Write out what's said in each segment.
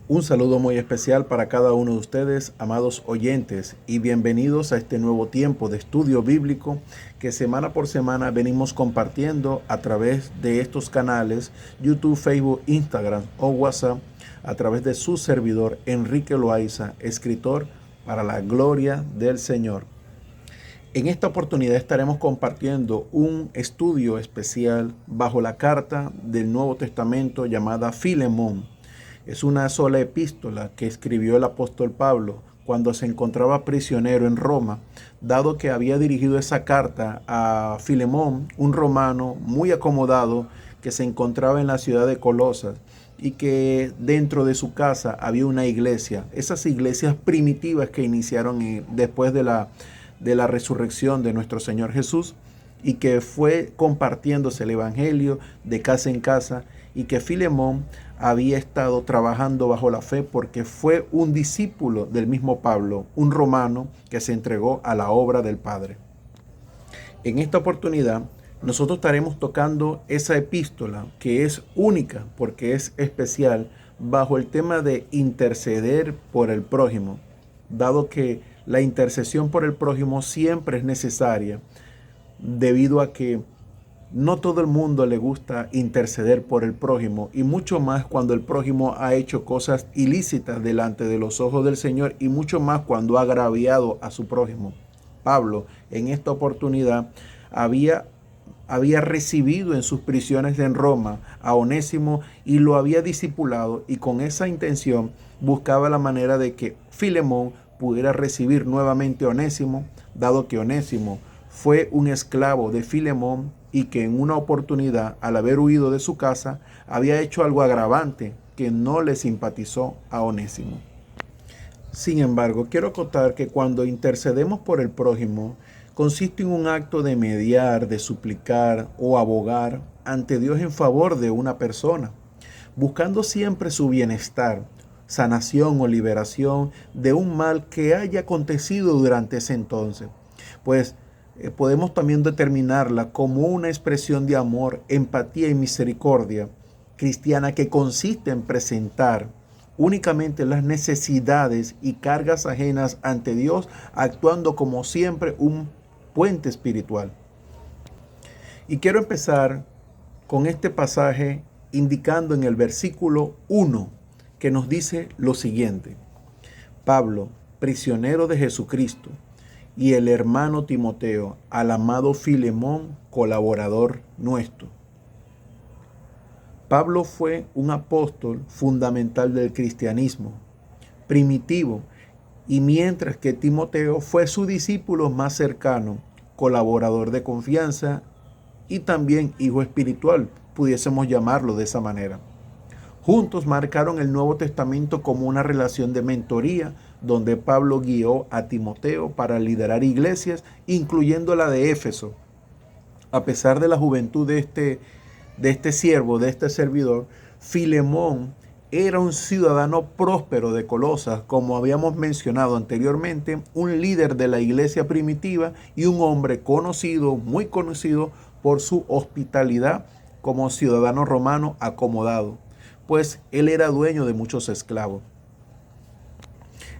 Un saludo muy especial para cada uno de ustedes, amados oyentes, y bienvenidos a este nuevo tiempo de estudio bíblico que semana por semana venimos compartiendo a través de estos canales YouTube, Facebook, Instagram o WhatsApp, a través de su servidor Enrique Loaiza, escritor para la gloria del Señor. En esta oportunidad estaremos compartiendo un estudio especial bajo la carta del Nuevo Testamento llamada Filemón. Es una sola epístola que escribió el apóstol Pablo cuando se encontraba prisionero en Roma, dado que había dirigido esa carta a Filemón, un romano muy acomodado que se encontraba en la ciudad de Colosas y que dentro de su casa había una iglesia, esas iglesias primitivas que iniciaron después de la resurrección de nuestro Señor Jesús, y que fue compartiéndose el evangelio de casa en casa, y que Filemón había estado trabajando bajo la fe porque fue un discípulo del mismo Pablo, un romano que se entregó a la obra del Padre. En esta oportunidad nosotros estaremos tocando esa epístola que es única porque es especial bajo el tema de interceder por el prójimo, dado que la intercesión por el prójimo siempre es necesaria debido a que no todo el mundo le gusta interceder por el prójimo, y mucho más cuando el prójimo ha hecho cosas ilícitas delante de los ojos del Señor, y mucho más cuando ha agraviado a su prójimo. Pablo en esta oportunidad había recibido en sus prisiones en Roma a Onésimo y lo había discipulado, y con esa intención buscaba la manera de que Filemón pudiera recibir nuevamente a Onésimo, dado que Onésimo fue un esclavo de Filemón y que en una oportunidad, al haber huido de su casa, había hecho algo agravante que no le simpatizó a Onésimo. Sin embargo, quiero acotar que cuando intercedemos por el prójimo, consiste en un acto de mediar, de suplicar o abogar ante Dios en favor de una persona, buscando siempre su bienestar, sanación o liberación de un mal que haya acontecido durante ese entonces. Pues podemos también determinarla como una expresión de amor, empatía y misericordia cristiana que consiste en presentar únicamente las necesidades y cargas ajenas ante Dios, actuando como siempre un puente espiritual. Y quiero empezar con este pasaje indicando en el versículo 1 que nos dice lo siguiente: Pablo, prisionero de Jesucristo, y el hermano Timoteo, al amado Filemón, colaborador nuestro. Pablo fue un apóstol fundamental del cristianismo, primitivo, y mientras que Timoteo fue su discípulo más cercano, colaborador de confianza y también hijo espiritual, pudiésemos llamarlo de esa manera. Juntos marcaron el Nuevo Testamento como una relación de mentoría, donde Pablo guió a Timoteo para liderar iglesias, incluyendo la de Éfeso. A pesar de la juventud de este siervo, de este servidor, Filemón era un ciudadano próspero de Colosas, como habíamos mencionado anteriormente, un líder de la iglesia primitiva y un hombre conocido, muy conocido por su hospitalidad como ciudadano romano acomodado, pues él era dueño de muchos esclavos.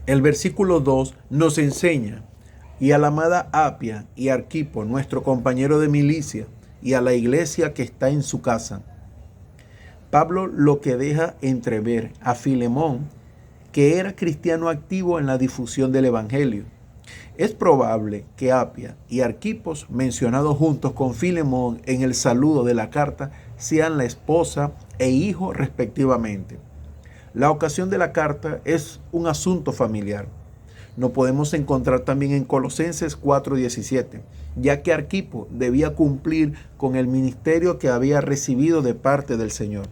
El versículo 2 nos enseña: y a la amada Apia y Arquipo, nuestro compañero de milicia, y a la iglesia que está en su casa. Pablo lo que deja entrever a Filemón, que era cristiano activo en la difusión del evangelio. Es probable que Apia y Arquipos, mencionados juntos con Filemón en el saludo de la carta, sean la esposa e hijo respectivamente. La ocasión de la carta es un asunto familiar. Lo podemos encontrar también en Colosenses 4:17, ya que Arquipo debía cumplir con el ministerio que había recibido de parte del Señor.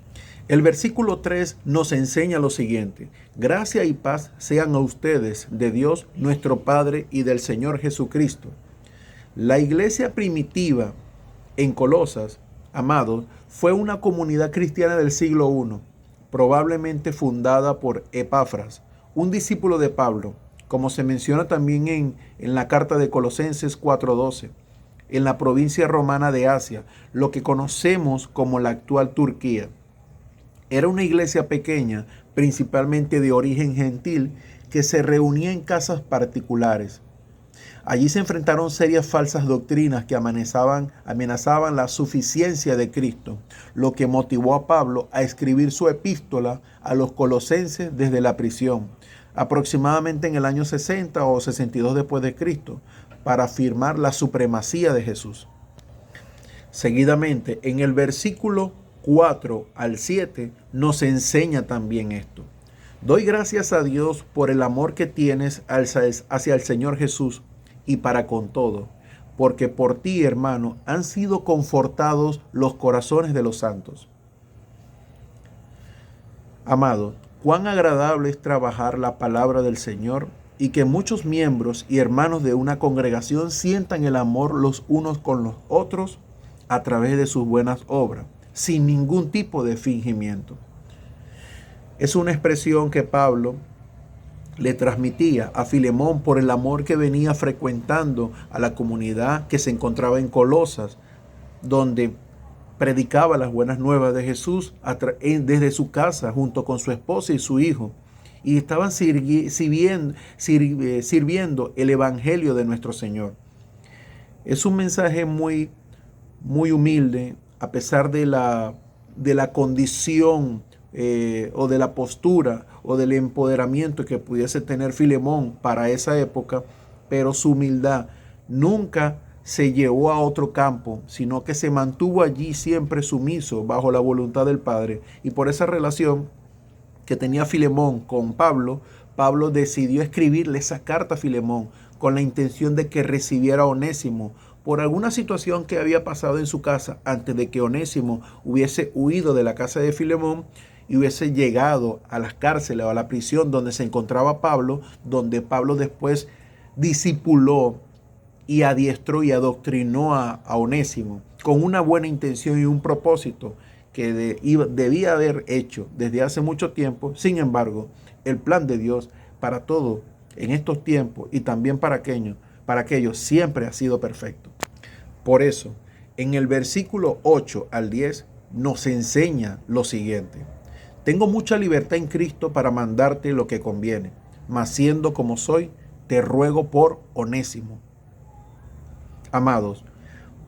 El versículo 3 nos enseña lo siguiente: gracia y paz sean a ustedes de Dios nuestro Padre y del Señor Jesucristo. La iglesia primitiva en Colosas, amados, fue una comunidad cristiana del siglo I, probablemente fundada por Epafras, un discípulo de Pablo, como se menciona también en la carta de Colosenses 4:12, en la provincia romana de Asia, lo que conocemos como la actual Turquía. Era una iglesia pequeña, principalmente de origen gentil, que se reunía en casas particulares. Allí se enfrentaron serias falsas doctrinas que amenazaban la suficiencia de Cristo, lo que motivó a Pablo a escribir su epístola a los colosenses desde la prisión, aproximadamente en el año 60 o 62 después de Cristo, para afirmar la supremacía de Jesús. Seguidamente, en el versículo 4 al 7 nos enseña también esto. Doy gracias a Dios por el amor que tienes hacia el Señor Jesús y para con todo, porque por ti, hermano, han sido confortados los corazones de los santos. Amado, cuán agradable es trabajar la palabra del Señor y que muchos miembros y hermanos de una congregación sientan el amor los unos con los otros a través de sus buenas obras, sin ningún tipo de fingimiento. Es una expresión que Pablo le transmitía a Filemón por el amor que venía frecuentando a la comunidad que se encontraba en Colosas, donde predicaba las buenas nuevas de Jesús desde su casa junto con su esposa y su hijo, y estaban sirviendo el evangelio de nuestro Señor. Es un mensaje muy humilde, a pesar de la condición o de la postura o del empoderamiento que pudiese tener Filemón para esa época, pero su humildad nunca se llevó a otro campo, sino que se mantuvo allí siempre sumiso bajo la voluntad del Padre. Y por esa relación que tenía Filemón con Pablo, Pablo decidió escribirle esa carta a Filemón con la intención de que recibiera a Onésimo por alguna situación que había pasado en su casa antes de que Onésimo hubiese huido de la casa de Filemón y hubiese llegado a las cárceles o a la prisión donde se encontraba Pablo, donde Pablo después discipuló y adiestró y adoctrinó a Onésimo con una buena intención y un propósito que debía haber hecho desde hace mucho tiempo. Sin embargo, el plan de Dios para todo en estos tiempos y también para aquellos siempre ha sido perfecto. Por eso, en el versículo 8 al 10 nos enseña lo siguiente. Tengo mucha libertad en Cristo para mandarte lo que conviene, mas siendo como soy, te ruego por Onésimo. Amados,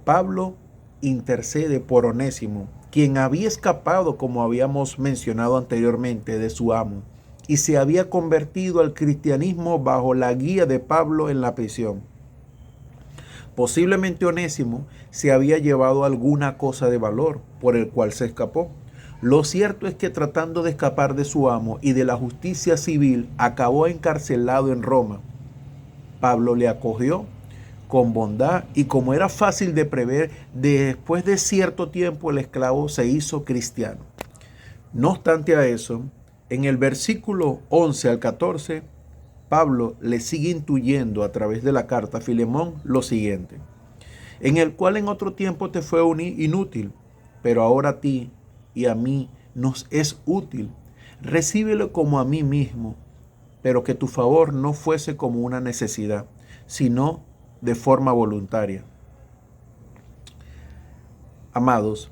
Pablo intercede por Onésimo, quien había escapado, como habíamos mencionado anteriormente, de su amo, y se había convertido al cristianismo bajo la guía de Pablo en la prisión. Posiblemente Onésimo se había llevado alguna cosa de valor por el cual se escapó. Lo cierto es que tratando de escapar de su amo y de la justicia civil, acabó encarcelado en Roma. Pablo le acogió con bondad y, como era fácil de prever, después de cierto tiempo el esclavo se hizo cristiano. No obstante a eso, en el versículo 11 al 14, Pablo le sigue intuyendo a través de la carta a Filemón lo siguiente: en el cual en otro tiempo te fue inútil, pero ahora a ti y a mí nos es útil. Recíbelo como a mí mismo, pero que tu favor no fuese como una necesidad, sino de forma voluntaria. Amados,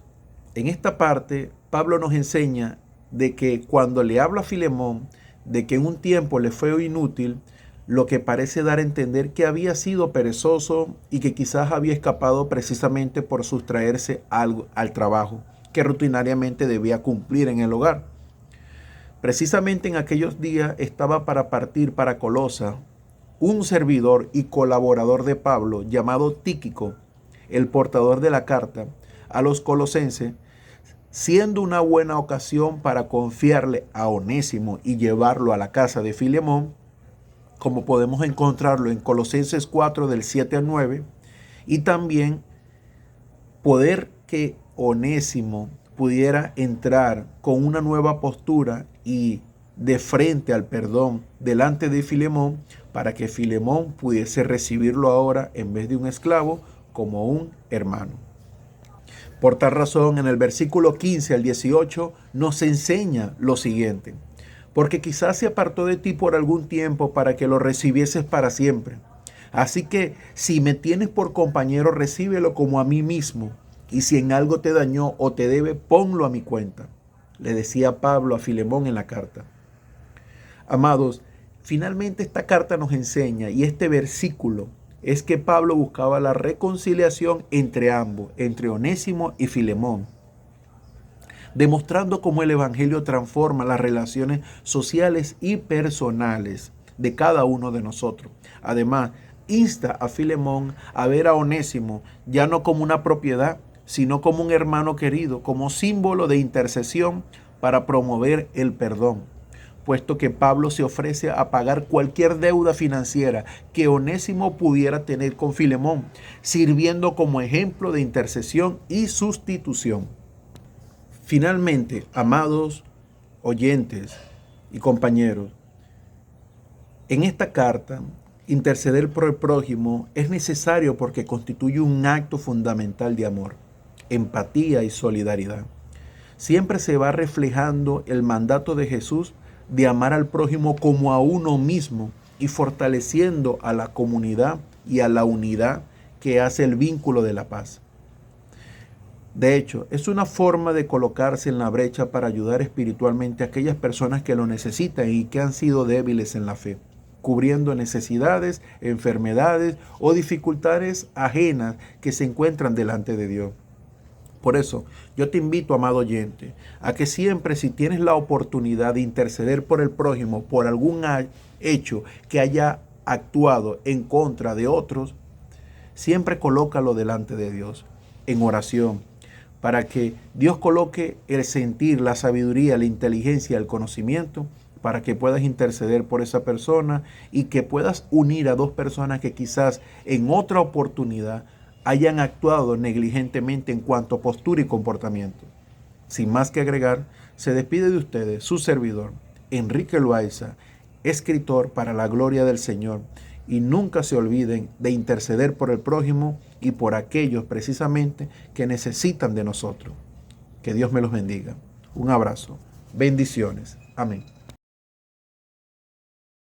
en esta parte Pablo nos enseña de que cuando le habla a Filemón de que en un tiempo le fue inútil, lo que parece dar a entender que había sido perezoso y que quizás había escapado precisamente por sustraerse al trabajo que rutinariamente debía cumplir en el hogar. Precisamente en aquellos días estaba para partir para Colosa un servidor y colaborador de Pablo llamado Tíquico, el portador de la carta a los colosenses, siendo una buena ocasión para confiarle a Onésimo y llevarlo a la casa de Filemón, como podemos encontrarlo en Colosenses 4 del 7 al 9, y también poder que Onésimo pudiera entrar con una nueva postura y de frente al perdón delante de Filemón, para que Filemón pudiese recibirlo ahora, en vez de un esclavo, como un hermano. Por tal razón, en el versículo 15 al 18 nos enseña lo siguiente: porque quizás se apartó de ti por algún tiempo para que lo recibieses para siempre. Así que si me tienes por compañero, recíbelo como a mí mismo, y si en algo te dañó o te debe, ponlo a mi cuenta. le decía Pablo a Filemón en la carta. Amados, finalmente esta carta nos enseña, y este versículo, es que Pablo buscaba la reconciliación entre ambos, entre Onésimo y Filemón, demostrando cómo el Evangelio transforma las relaciones sociales y personales de cada uno de nosotros. Además, insta a Filemón a ver a Onésimo ya no como una propiedad, sino como un hermano querido, como símbolo de intercesión para promover el perdón, puesto que Pablo se ofrece a pagar cualquier deuda financiera que Onésimo pudiera tener con Filemón, sirviendo como ejemplo de intercesión y sustitución. Finalmente, amados oyentes y compañeros, en esta carta, interceder por el prójimo es necesario porque constituye un acto fundamental de amor, empatía y solidaridad. Siempre se va reflejando el mandato de Jesús de amar al prójimo como a uno mismo y fortaleciendo a la comunidad y a la unidad que hace el vínculo de la paz. De hecho, es una forma de colocarse en la brecha para ayudar espiritualmente a aquellas personas que lo necesitan y que han sido débiles en la fe, cubriendo necesidades, enfermedades o dificultades ajenas que se encuentran delante de Dios. Por eso, yo te invito, amado oyente, a que siempre, si tienes la oportunidad de interceder por el prójimo, por algún hecho que haya actuado en contra de otros, siempre colócalo delante de Dios en oración, para que Dios coloque el sentir, la sabiduría, la inteligencia, el conocimiento, para que puedas interceder por esa persona y que puedas unir a dos personas que quizás en otra oportunidad hayan actuado negligentemente en cuanto a postura y comportamiento. Sin más que agregar, se despide de ustedes su servidor, Enrique Loaiza, escritor para la gloria del Señor. Y nunca se olviden de interceder por el prójimo y por aquellos precisamente que necesitan de nosotros. Que Dios me los bendiga. Un abrazo. Bendiciones. Amén.